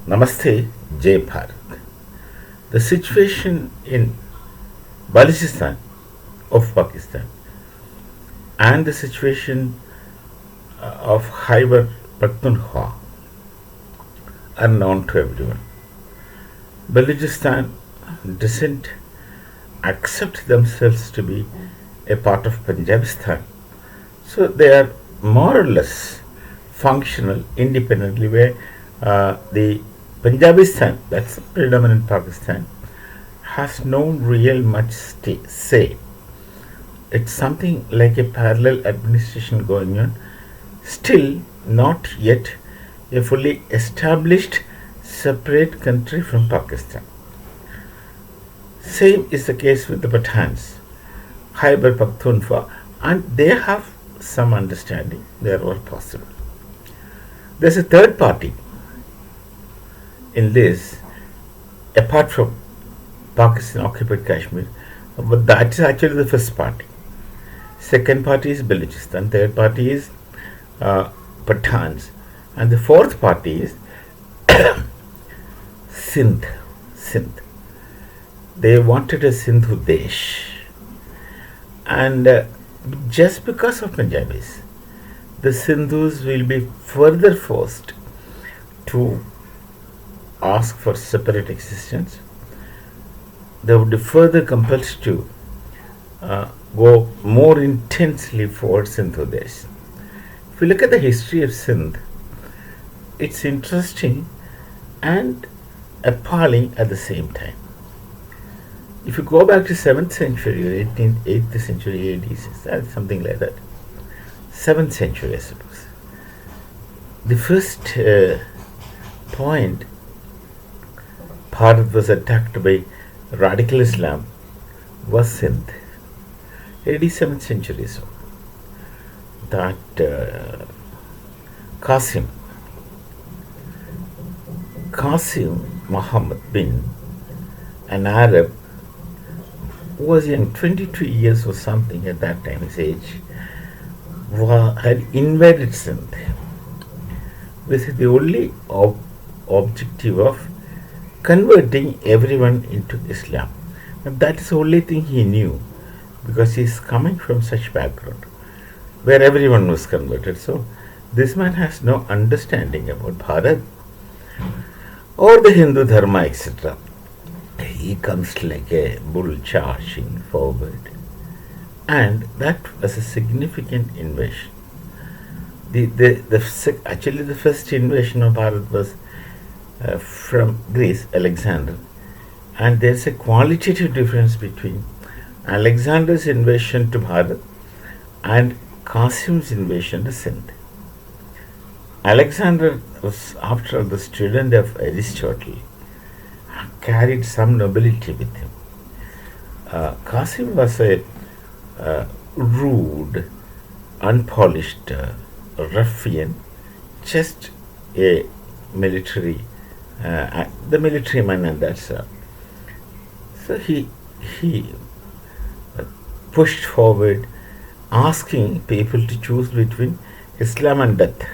Namaste, Jai Bharat. The situation in Balochistan of Pakistan and the situation of Khyber Pakhtunkhwa are known to everyone. Balochistan doesn't accept themselves to be a part of Punjabistan, so they are more or less functional independently, where the Punjabistan, that's predominant Pakistan, has no real much say. It's something like a parallel administration going on, still not yet a fully established separate country from Pakistan. Same is the case with the Pathans, Khyber Pakhtunkhwa, and they have some understanding. They are all possible. There's a third party in this, apart from Pakistan occupied Kashmir, but that is actually the first party. Second party is Balochistan, third party is Pathans, and the fourth party is Sindh. Sindh. They wanted a Sindhu desh, and just because of Punjabis, the Sindhus will be further forced to ask for separate existence. They would be further compelled to go more intensely for Sindhu Desh. If you look at the history of Sindh, it's interesting and appalling at the same time. If you go back to 7th century or 8th century AD, something like that, 7th century I suppose, the first point Bharat was attacked by radical Islam was Sindh, AD 7th century. So that Qasim Muhammad bin, an Arab who was young, 22 years or something at that time, his age, had invaded Sindh with the only objective of converting everyone into Islam. And that is the only thing he knew, because he is coming from such background where everyone was converted. So this man has no understanding about Bharat or the Hindu Dharma, etc. He comes like a bull charging forward, and that was a significant invasion. Actually, the first invasion of Bharat was from Greece, Alexander, and there's a qualitative difference between Alexander's invasion to Bharat and Qasim's invasion to Sindh. Alexander was, after all, the student of Aristotle, carried some nobility with him. Qasim was a rude, unpolished ruffian, just a military, the military man, and that's so he pushed forward, asking people to choose between Islam and death.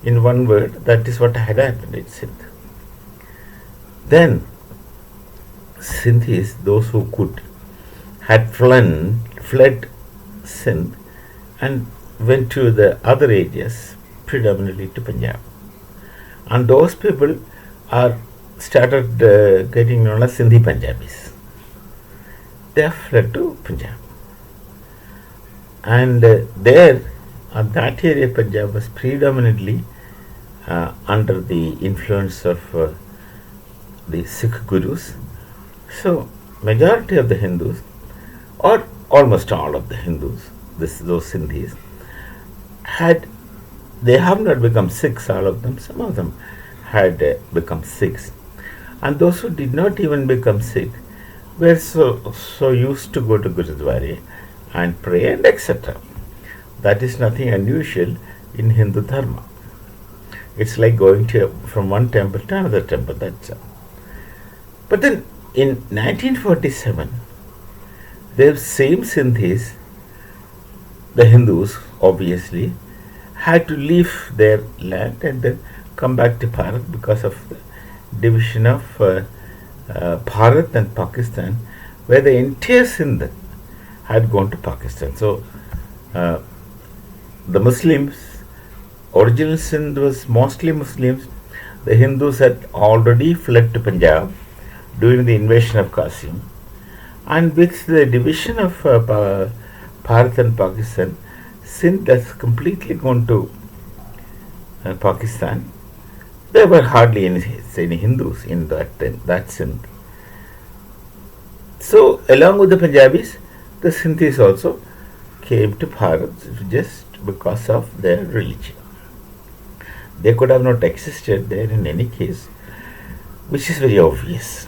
In one word, that is what had happened in Sindh. Then Sindhis, those who could, had fled Sindh and went to the other areas, predominantly to Punjab. And those people are started getting known as Sindhi Punjabis. They have fled to Punjab. And there, that area, Punjab, was predominantly under the influence of the Sikh gurus. So, majority of the Hindus, or almost all of the Hindus, those Sindhis, they have not become Sikhs, all of them. Some of them had become Sikhs. And those who did not even become Sikh were so used to go to Gurudwara and pray and etc. That is nothing unusual in Hindu Dharma. It's like going from one temple to another temple, that's all. But then in 1947, the same Sindhis, the Hindus obviously, had to leave their land and then come back to Bharat because of the division of Bharat and Pakistan, where the entire Sindh had gone to Pakistan. So uh, the Muslims, original Sindh was mostly Muslims. The Hindus had already fled to Punjab during the invasion of Qasim. And with the division of Bharat and Pakistan, Sindh has completely gone to Pakistan. There were hardly any Hindus in that Sindh. So, along with the Punjabis, the Sindhis also came to Bharat just because of their religion. They could have not existed there in any case, which is very obvious.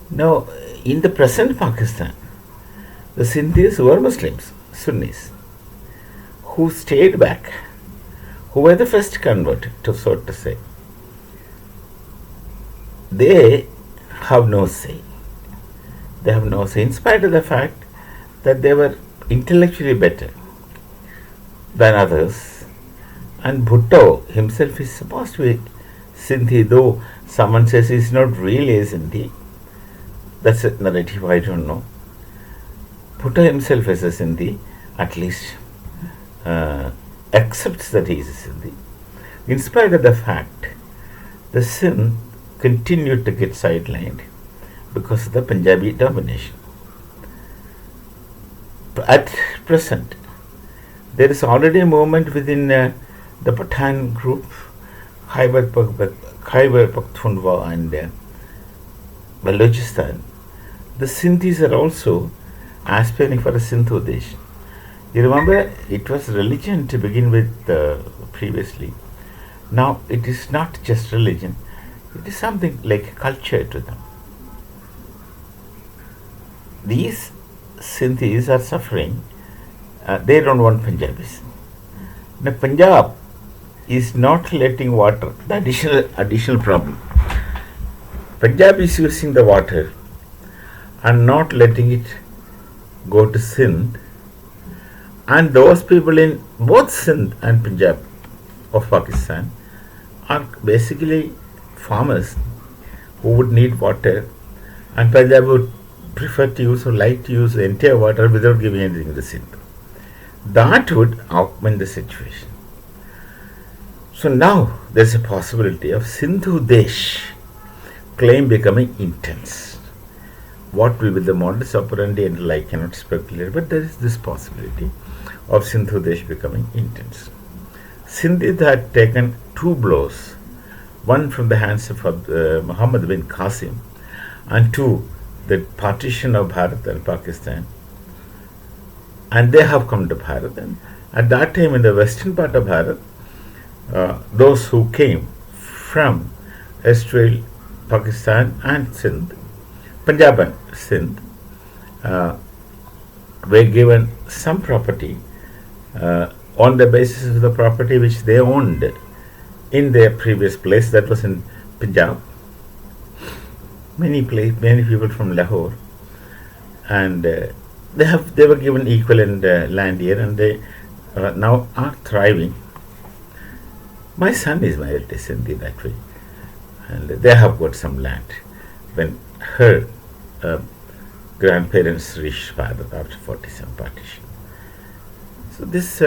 Now, in the present Pakistan, the Sindhis were Muslims, Sunnis, who stayed back, who were the first converted, so to say. They have no say. They have no say, in spite of the fact that they were intellectually better than others. And Bhutto himself is supposed to be Sindhi, though someone says he's not really a Sindhi. That's a narrative, I don't know. Bhutto himself is a Sindhi, at least accepts that he is a Sindhi. In spite of the fact, the Sindh continued to get sidelined because of the Punjabi domination. At present, there is already a movement within the Pathan group, Khyber Pakhtunkhwa and Balochistan. The Sindhis are also aspiring for a Sindhu desh. You remember, it was religion to begin with previously. Now it is not just religion, it is something like culture to them. These Sindhis are suffering. They don't want Punjabis. Now Punjab is not letting water, the additional problem. Punjab is using the water and not letting it go to Sindh, and those people in both Sindh and Punjab of Pakistan are basically farmers who would need water, and Punjab would prefer to use or like to use the entire water without giving anything to Sindh. That would augment the situation. So now there is a possibility of Sindhu desh claim becoming intense. What will be the modus operandi and I cannot speculate, but there is this possibility of Sindhu desh becoming intense. Sindhis had taken two blows, one from the hands of Muhammad bin Qasim, and two, the partition of Bharat and Pakistan, and they have come to Bharat. And at that time, in the western part of Bharat, those who came from Israel, Pakistan, and Sindh, Punjab and Sindh, were given some property on the basis of the property which they owned in their previous place, that was in Punjab. Many people from Lahore, and they were given equivalent land here, and they now are thriving. My son is my eldest Sindhi that way, and they have got some land when her grandparents reached Bharat after 47 partition. So this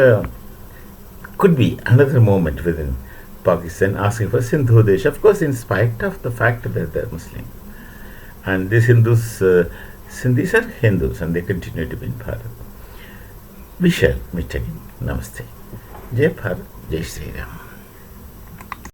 could be another moment within Pakistan asking for Sindhu desh, of course, in spite of the fact that they are Muslim. And these Sindhis are Hindus, and they continue to be in Bharat. We shall meet again. Namaste. Jai Bharat, Jai Sri Ram.